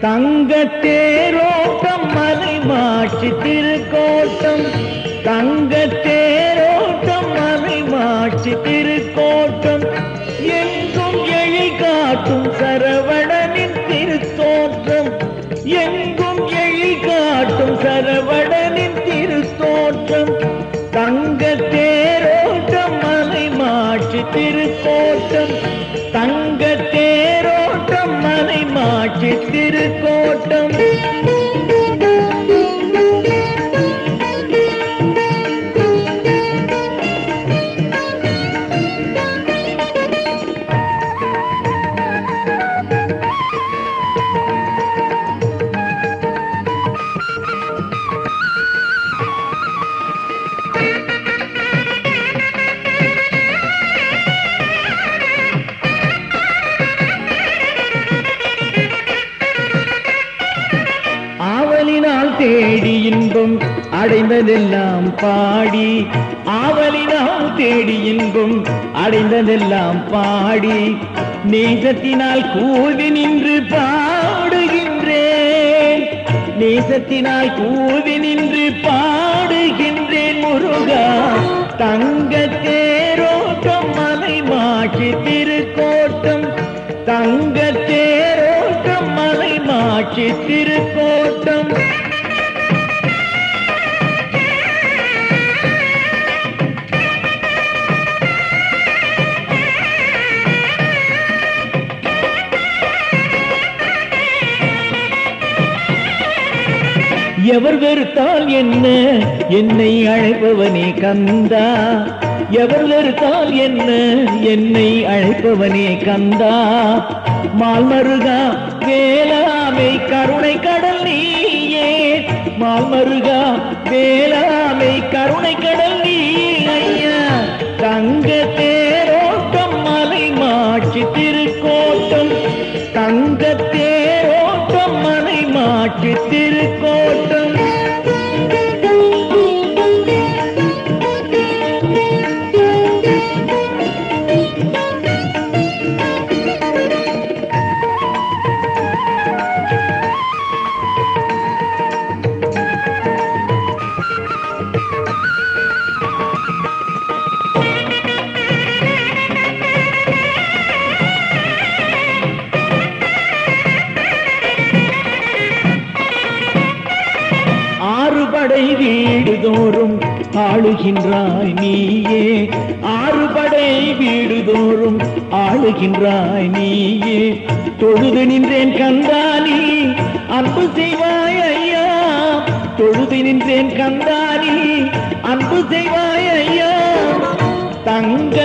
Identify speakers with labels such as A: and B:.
A: தங்கத்தேரோட்டம் மலை மாட்சி திருக்கோட்டம், தங்கத்தேரோட்டம் மலை மாட்சி திருக்கோட்டம், எங்கும் எழில் காட்டும் சரவணனின் திருத்தோற்றம், எங்கும் எழில் காட்டும் சரவணனின் திருத்தோற்றம், தங்கத்தேரோட்டம் மலை மாட்சி திருக்கோட்டம், தங்கத்தேரோட்டம் மலை மாட்சி திருக்கோட்டம். ஆவலினால் தேடி இன்பம் அடைந்ததெல்லாம் பாடி, ஆவலினால் தேடி இன்பம் அடைந்ததெல்லாம் பாடி, நேசத்தினால் கூவி நின்று பாடுகின்றேன், நேசத்தினால் கூவி நின்று பாடுகின்றேன் முருகா. தங்கத்தேரோட்டம் மலை மாட்சி திருக்கோட்டம், தங்கத்தேரோட்டம் மலை மாட்சி திருக்கோட்டம். எவர் வெறுத்தால் என்ன என்னை அழைப்பவனே கந்தா, எவர் வெறுத்தால் என்ன என்னை அழைப்பவனே கந்தா. மால்மருகா வேளாமை கருணை கடல் நீயே, மால்மருகா வேளாமை கருணை கடல் நீ ஐயா. தங்கத்தேரோட்டம் மலை மாட்சி திருக்கோட்டம், தங்கத்தேரோட்டம் மலை மாட்சி திருக்கோட்டம். ஆறுபடை வீடுதோறும் ஆளுகின்றாய் நீயே, ஆறுபடை வீடுதோறும் ஆளுகின்றாய் நீயே. தொழுது நின்றேன் கந்தானி அன்பு செய்வாய் ஐயா, தொழுது நின்றேன் கந்தானி அன்பு செய்வாய் ஐயா. தங்க